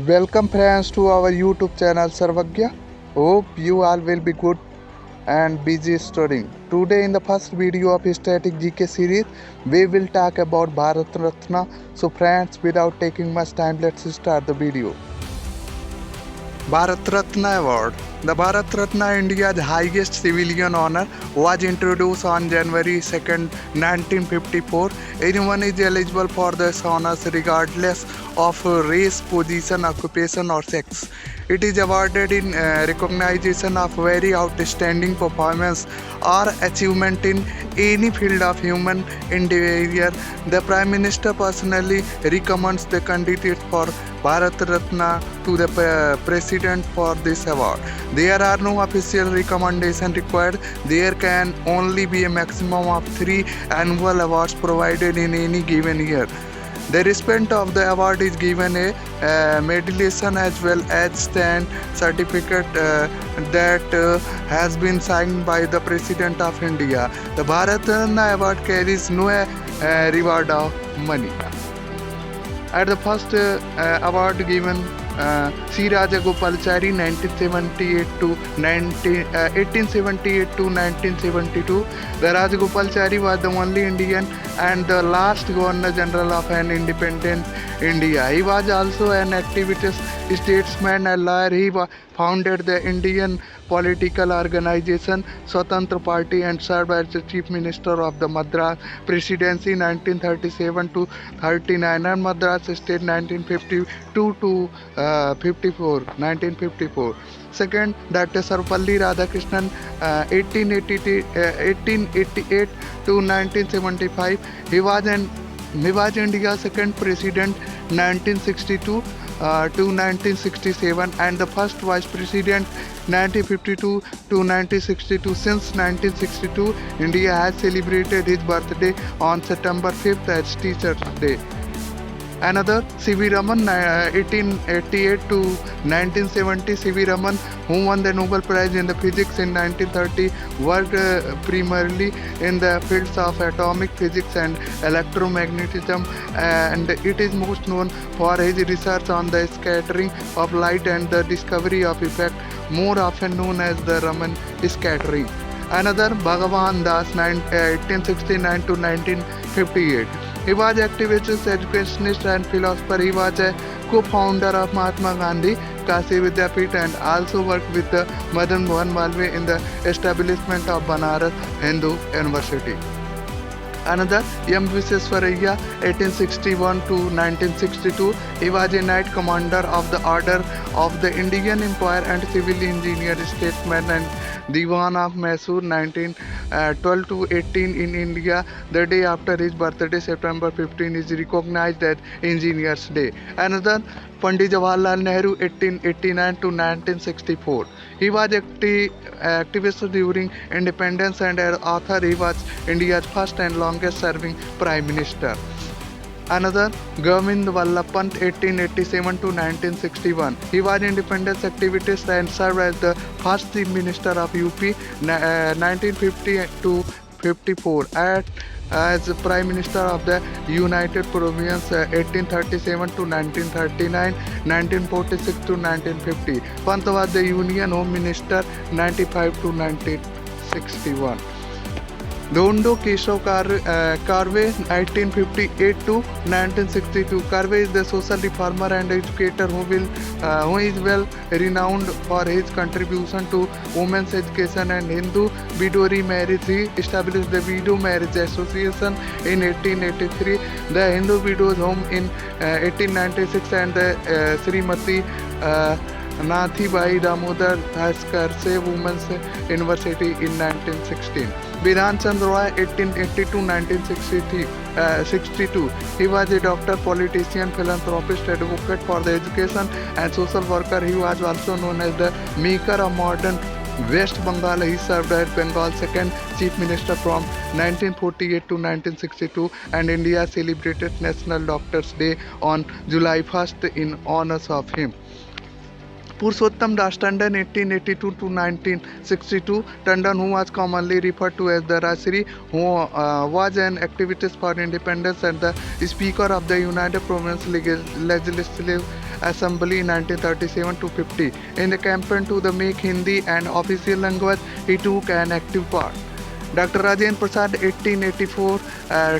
Welcome friends to our YouTube channel Sarvagya. Hope you all will be good and busy studying. Today in the first video of static GK series, we will talk about Bharat Ratna. So friends, without taking much time, let's start the video. Bharat Ratna Award. The Bharat Ratna, India's highest civilian honor, was introduced on January 2, 1954. Anyone is eligible for this honors regardless of race, position, occupation or sex. It is awarded in recognition of very outstanding performance or achievement in any field of human endeavor. The Prime Minister personally recommends the candidate for Bharat Ratna to the President for this award. There are no official recommendations required. There can only be a maximum of 3 annual awards provided in any given year. The recipient of the award is given a medallion as well as stand certificate that has been signed by the President of India. The Bharat Ratna award carries no reward of money. At the first award given, C. Rajagopalachari 1878 to 1972. The Rajagopalachari was the only Indian and the last Governor General of an independent India. He was also an activist, statesman and lawyer. He founded the Indian political organization Swatantra Party and served as the Chief Minister of the Madras Presidency 1937 to 39 and Madras State 1952 to 1954. Second, Dr. Sarvapalli Radhakrishnan 1888 to 1975. He was India's second president 1962 to 1967 and the first vice president 1952 to 1962. Since 1962, India has celebrated his birthday on September 5th as Teachers' Day. Another, C.V. Raman, 1888 to 1970. C.V. Raman, who won the Nobel Prize in the Physics in 1930, worked primarily in the fields of atomic physics and electromagnetism, and it is most known for his research on the scattering of light and the discovery of effect, more often known as the Raman scattering. Another, Bhagavan Das, 1869 to 1958. He was activist, educationist and philosopher. He was a co-founder of Mahatma Gandhi Kashi Vidyapith and also worked with the Madan Mohan Malviya in the establishment of Banaras Hindu University. Another, M. Visvesvaraya 1861 to 1962. He was a Knight Commander of the Order of the Indian Empire and civil engineer, statesman and Diwan of Mysore 1912 to 18 in India. The day after his birthday, September 15, is recognized as Engineers' Day. Another, Pandit Jawaharlal Nehru 1889 to 1964. He was activist during independence and as author he was India's first and longest serving Prime Minister. Another, Govind Vallabh Pant 1887 to 1961. He was independence activist and served as the first Chief Minister of UP 1950 to 54 as Prime Minister of the United Province 1837 to 1939, 1946 to 1950. Pant was the Union Home Minister 95 to 1961. Dondo Keshav Karve 1858 to 1962. Karve is the social reformer and educator who is well renowned for his contribution to women's education and Hindu widow remarriage. He established the Widow Marriage Association in 1883, the Hindu Widows Home in 1896 and the Srimati Nathibai Damodar Thaskar Women's University in 1916. Bidhan Chandra Roy 1880 to 1962. He was a doctor, politician, philanthropist, advocate for the education and social worker. He was also known as the maker of modern West Bengal. He served as Bengal's second Chief Minister from 1948 to 1962 and India celebrated National Doctors' Day on July 1st in honors of him. Purushottam Das Tandon 1882 to 1962. Tandon, who was commonly referred to as the Rajshri, who was an activist for independence and the Speaker of the United Province Legislative Assembly 1937 to 50. In the campaign to the make Hindi an official language, he took an active part. Dr. Rajendra Prasad 1884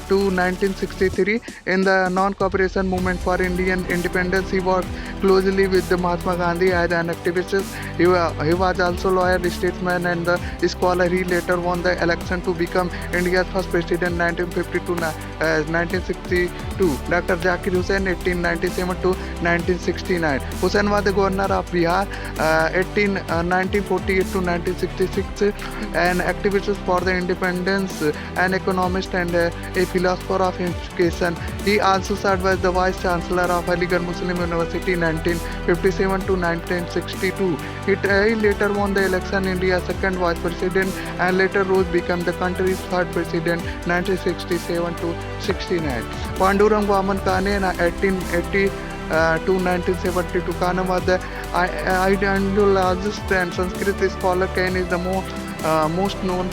to 1963 in the non-cooperation movement for Indian independence. He worked closely with the Mahatma Gandhi as an activist. He was also lawyer, statesman and the scholar. He later won the election to become India's first president 1950 to 1962. Dr. Zakir Hussain 1897 to 1969. Hussain was the governor of Bihar 1948 to 1966, an activist for the independence, an economist and a philosopher of education. He also served as the vice chancellor of Aligarh Muslim University 1957 to 1962. He later won the election India's second vice president and later rose become the country's third president 1967 to 69. Pandurang Vaman Kane 1880 to 1972. Khan was the ideologist and Sanskrit scholar. Kane is the most known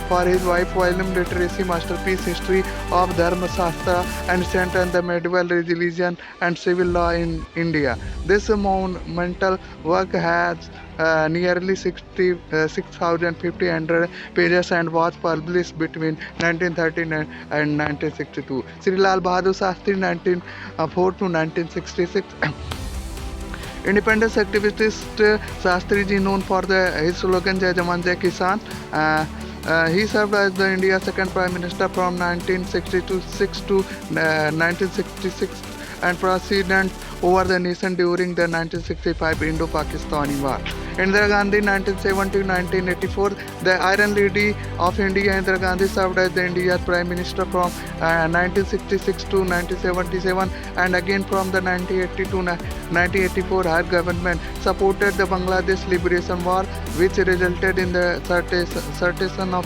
for his wide volume literacy masterpiece History of Dharma Shastra and Saint and the Medieval Religion and Civil Law in India. This monumental work has nearly 6,500 pages and was published between 1939 and 1962. Sri Lal Bahadur Shastri 1904 to 1966. Independence activist Shastri ji known for his slogan Jai Jawan Jai Kisan. He served as the India's second Prime Minister from 1966 to 1966 and President over the nation during the 1965 Indo-Pakistani War. Indira Gandhi 1970-1984. The Iron Lady of India Indira Gandhi served as the India's Prime Minister from 1966 to 1977 and again from the 1980 to 1984. Her government supported the Bangladesh Liberation War, which resulted in the secession of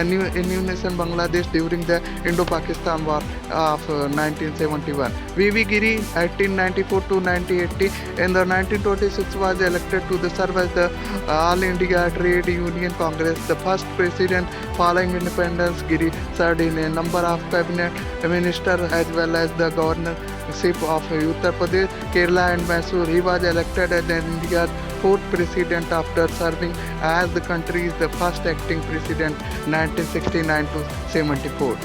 new nation Bangladesh during the Indo-Pakistan War of 1971. V.V. Giri 1894 to 1980. In the 1926 was elected to serve as the All India Trade Union Congress, the first president following independence. Giri served in a number of cabinet ministers as well as the governorship of Uttar Pradesh, Kerala and Mysore. He was elected as India's fourth president after serving as the country's first acting president 1969 to 74.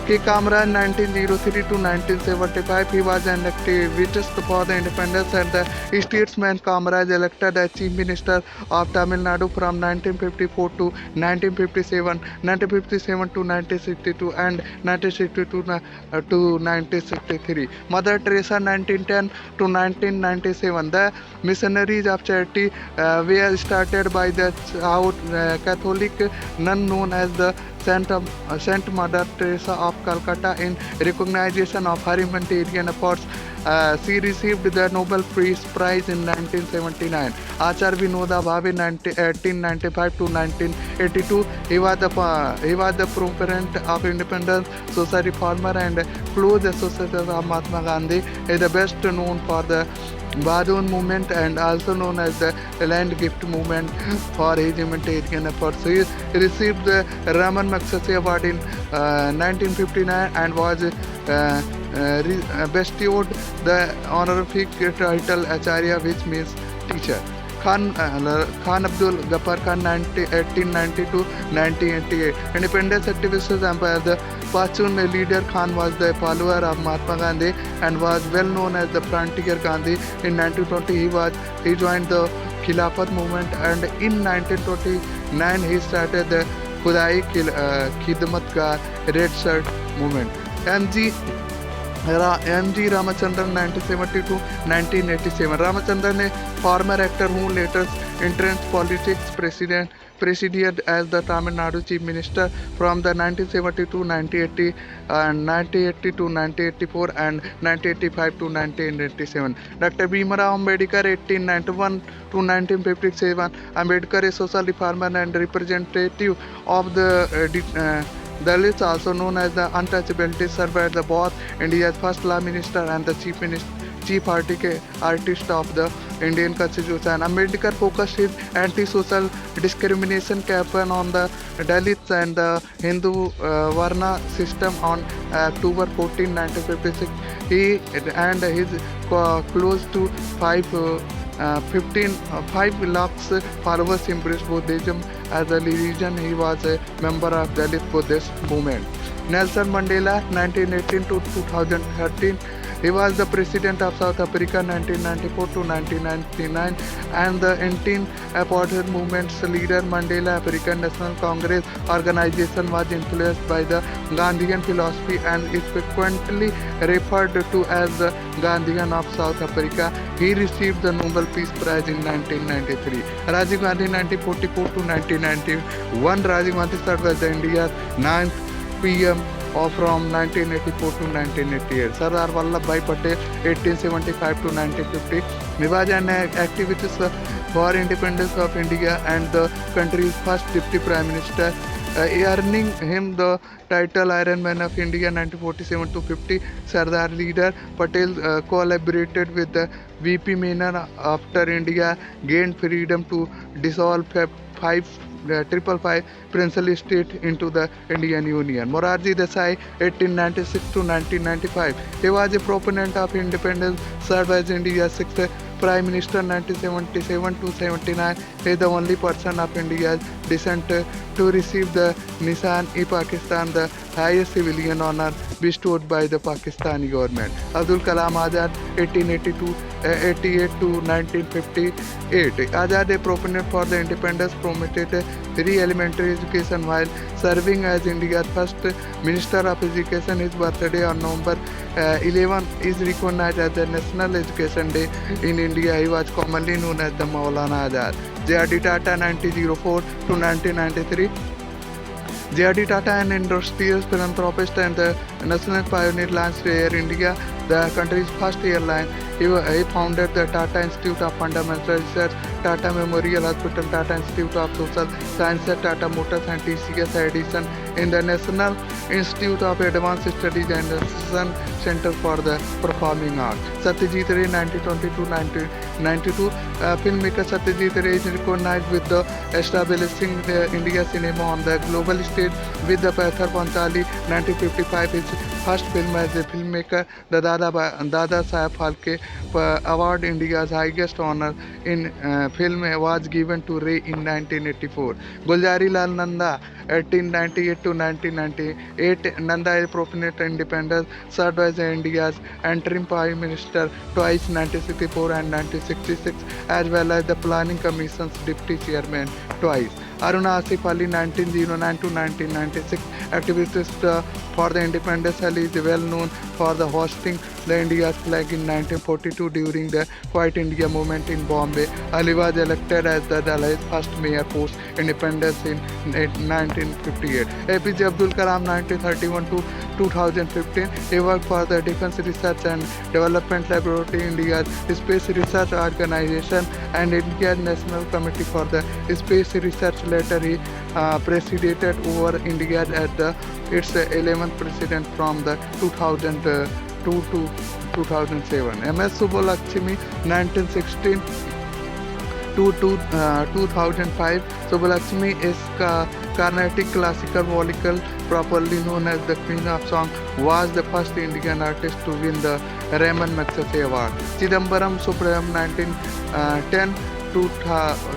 K. Kamran 1903 to 1975. He was an activist for the independence and the statesman. Kamran elected as Chief Minister of Tamil Nadu from 1954 to 1957, 1957 to 1962 and 1962 to 1963. Mother Teresa 1910 to 1997. The missionaries of charity were started by the South Catholic nun known as the Saint Mother Teresa of Calcutta in recognition of her humanitarian efforts. She received the Nobel Peace Prize in 1979. Achar Vinoda Bhave 1895 to 1982. He was the proponent of independence, social reformer and close associate of Mahatma Gandhi. He is the best known for the Badon movement and also known as the land gift movement for his humanitarian efforts. He received the Raman Magsaysay Award in 1959 and was bestowed the honorific title Acharya, which means teacher. Khan Abdul Ghaffar Khan 1890 to 1988. Independence activist and the Pashtun leader. Khan was the follower of Mahatma Gandhi and was well known as the frontier Gandhi. In 1920 he joined the Khilafat movement and in 1929 he started the Khudai Khidmat Ka Red Shirt movement. M.G. Ramachandran 1970 to 1987. Ramachandran, a former actor who later entered politics, presided as the Tamil Nadu Chief Minister from the 1970 to 1980 and 1980 to 1984 and 1985 to 1987. Dr. Bhimrao Ambedkar 1891 to 1957. Ambedkar, a social reformer and representative of the Dalits, also known as the Untouchables, served as both India's first law minister and the chief artist of the Indian Constitution. Ambedkar focused his anti-social discrimination campaign on the Dalits and the Hindu Varna system. On October 14, 1956, He and his close to 5 lakhs followers embraced Buddhism as a religion. He was a member of Dalit Buddhist movement. Nelson Mandela, 1918 to 2013. He was the president of South Africa 1994 to 1999 and the 18 apartheid movement's leader. Mandela African National Congress organization was influenced by the Gandhian philosophy and is frequently referred to as the Gandhian of South Africa. He received the Nobel Peace Prize in 1993. Rajiv Gandhi 1944 to 1991. Rajiv Gandhi served as India's 9th PM or from 1984 to 1988. Sardar Vallabhbhai Patel 1875 to 1950. He was an activist for independence of India and the country's first deputy prime minister, earning him the title Iron Man of India 1947 to 50. Sardar leader Patel collaborated with the VP Menon after India gained freedom to dissolve triple five princely state into the Indian Union. Morarji Desai 1896 to 1995. He was a proponent of independence, served as India's sixth Prime Minister 1977 to 79. He is the only person of India's descent to receive the Nishan-e-Pakistan, the highest civilian honor bestowed by the Pakistani government. Abdul Kalam Azad 1888 to 1958. Azad, a proponent for the independence, promoted free elementary education while serving as India's first Minister of Education. His birthday on November 11 is recognized as the National Education Day in India. He was commonly known as the Maulana Azad. J.R.D. Tata 1904 to 1993. J.R.D. Tata, an industrial philanthropist and the national pioneer, launched Air India, the country's first airline. He founded the Tata Institute of Fundamental Research, Tata Memorial Hospital, Tata Institute of Social Sciences, Tata Motors and TCS Edison in the National Institute of Advanced Studies and the Center for the Performing Arts. Satyajit Ray 1922-1992. Filmmaker Satyajit Ray is recognized with the establishing the India cinema on the global stage with the Pathar Panchali 1955. His first film as a filmmaker, the Dada Saheb Phalke Award, India's highest honor in film, was given to Ray in 1984. Gulzari Lal Nanda 1898 to 1998. Nanda is a proponent independence, served as India's interim Prime Minister twice, 1964 and 1966, as well as the Planning Commission's Deputy Chairman twice. Aruna Asif Ali 1909 to 1996, activist for the independence. Ali is well known for the hosting the India's flag in 1942 during the Quiet India movement in Bombay. Ali was elected as the Delhi's first mayor post independence in 1958. APJ Abdul Kalam 1931 to 2015. He worked for the Defense Research and Development Laboratory, India's Space Research Organization, and India's National Committee for the Space Research. Later, he presided over India as its 11th president from the 2002 to 2007. MS Subbulakshmi 1916 to 2005. Subbulakshmi is Carnatic classical vocal, properly known as the Queen of Song, was the first Indian artist to win the Raman Magsaysay Award. Chidambaram Subrahmanyam 1910 to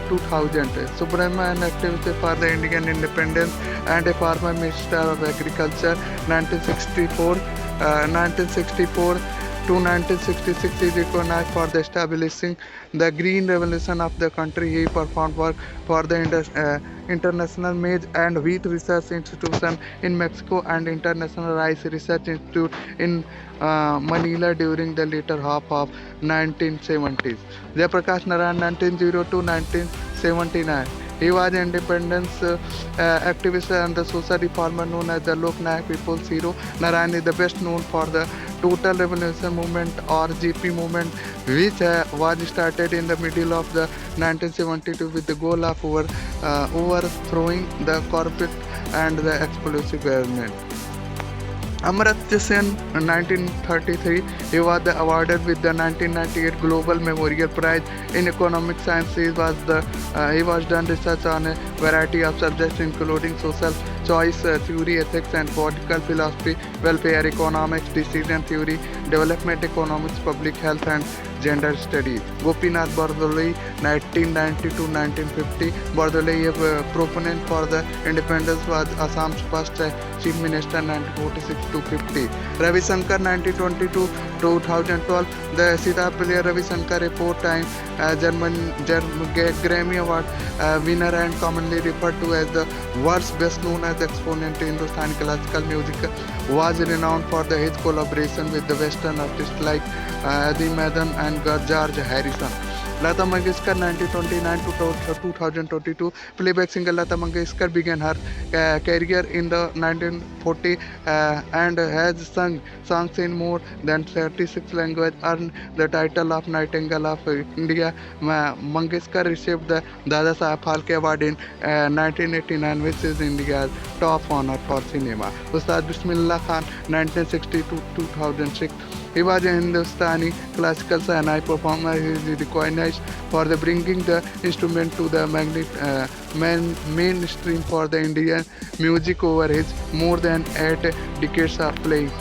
2000. Subrahmanyam, an activist for the Indian independence and a former Minister of Agriculture 1964 to 1966, is recognized for the establishing the Green Revolution of the country. He performed work for the International Maize and Wheat Research Institution in Mexico and International Rice Research Institute in Manila during the later half of 1970s. Jayaprakash Narayan 1902 to 1979. He was an independence activist and the social reformer known as the Lok Nayak People's Hero. Narayan is the best known for the Total Revolution Movement or GP movement, which was started in the middle of the 1972 with the goal of overthrowing the corporate and the explosive government. Amartya Sen 1933. He was awarded with the 1998 Global Memorial Prize in Economic Science. He was done research on a variety of subjects including choice theory, ethics and political philosophy, welfare economics, decision theory, development economics, public health and gender studies. Gopinath Bardoli, 1990 to 1950. Bardoli, a proponent for the independence, was Assam's first chief minister 1946 to 50. Ravi Shankar, 1920 to 2012. The sitar player Ravi Shankar, a four-time Grammy Award winner and commonly referred to as the world's best known as exponent in Hindustani classical music, was renowned for his collaboration with the Western artists like Adi Madan and George Harrison. Lata Mangeshkar, 1929 to 2022. Playback singer Lata Mangeshkar began her career in the 1940 and has sung songs in more than 36 languages, earned the title of Nightingale of India. Mangeshkar received the Dada Saheb Phalke Award in 1989, which is India's top honor for cinema. Ustad Bismillah Khan, 1960 to 2006. He was a Hindustani classical Sahnai performer. He is recognized for bringing the instrument to the mainstream for the Indian music over his more than 8 decades of playing.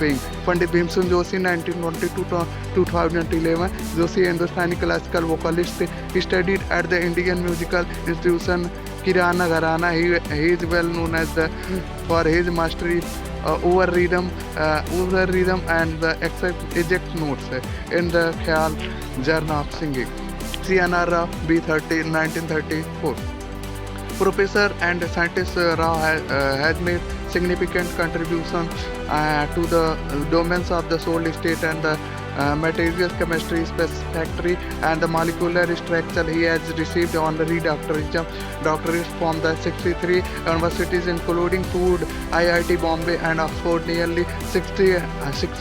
Pandit Bhimsen Joshi, 1922 to 2011. Joshi, a Hindustani classical vocalist. He studied at the Indian Musical Institution Kirana Gharana. He is well known for his mastery over rhythm and the exact notes in the Khyal genre of singing. CNR Rao, B30, 1934. Professor and scientist Rao has made significant contributions to the domains of the solid state and the materials chemistry, spectrometry and the molecular structure. He has received honorary doctorates from the 63 universities including Food, IIT Bombay and Oxford. Nearly 60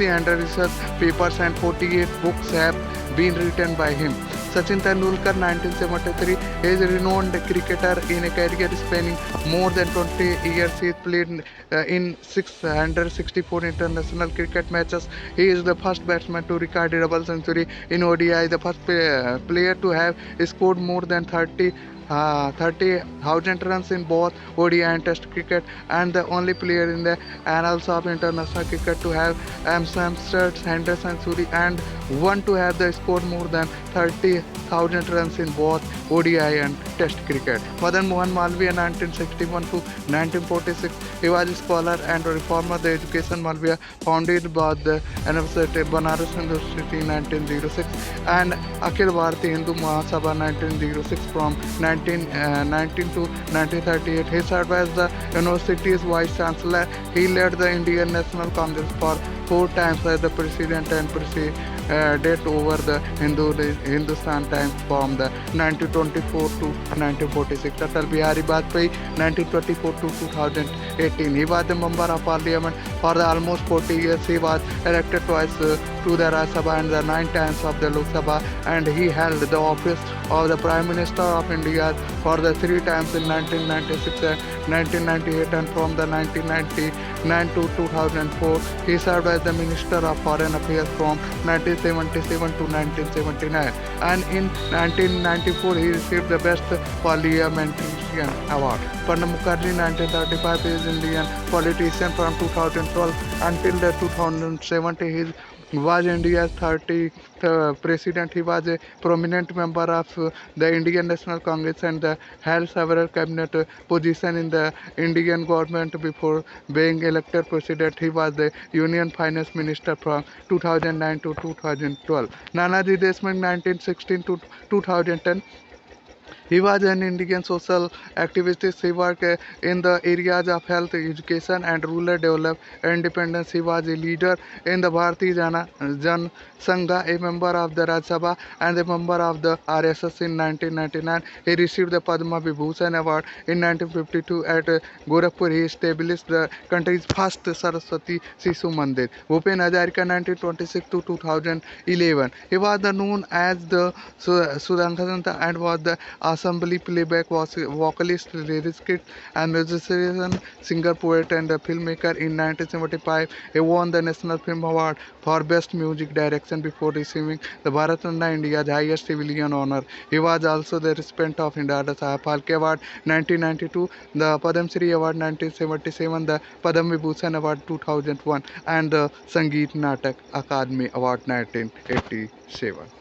under research papers and 48 books have been written by him. Sachin Tendulkar, 1973, is a renowned cricketer in a career spanning more than 20 years. He played in 664 international cricket matches. He is the first batsman to record a double century in ODI, the first player to have scored more than 30,000 runs in both ODI and Test cricket, and the only player in the annals of international cricket to have Amsterdam's 100th century and one to have scored more than 30,000 runs in both ODI and Test cricket. Madan Mohan Malviya, 1961 to 1946. He was a scholar and reformer. The education Malviya founded by the University Banaras University in 1906 and Akhil Bharatiya Hindu Mahasabha 1906 from 1919 to 1938. He served as the university's vice chancellor. He led the Indian National Congress for 4 times as the president and date over the Hindustan Times from the 1924 to 1946. Atal Bihari Vajpayee, 1924 to 2018. He was the member of parliament for almost 40 years. He was elected twice to the Rajya Sabha and the 9 times of the Lok Sabha, and he held the office of the Prime Minister of India for the 3 times in 1996 and 1998, and from the 1999 to 2004 he served as the Minister of Foreign Affairs from 1977 to 1979, and in 1994 he received the Best Parliamentarian Award. Pranab Mukherjee, 1935, is Indian politician from 2012 until the 2017. He was India's 30th president. He was a prominent member of the Indian National Congress and held several cabinet positions in the Indian government before being elected president. He was the Union Finance Minister from 2009 to 2012. Nanaji Deshmukh, 1916 to 2010. He was an Indian social activist. He worked in the areas of health, education, and rural development and independence. He was a leader in the Bharatiya Jan Sangha, a member of the Rajya Sabha, and a member of the RSS in 1999. He received the Padma Vibhushan Award in 1952 at Gorakhpur. He established the country's first Saraswati Sishu Mandir. Bhupen Hazarika, 1926 to 2011. He was known as the Sudhansanta and was the assembly playback vocalist, lyricist, and musician, singer, poet, and filmmaker. In 1975, he won the National Film Award for Best Music Direction before receiving the Bharat Ratna, India's highest civilian honor. He was also the recipient of Indira Sahab Phalke Award 1992, the Padam Shri Award 1977, the Padam Vibhushan Award 2001, and the Sangeet Natak Akademi Award 1987.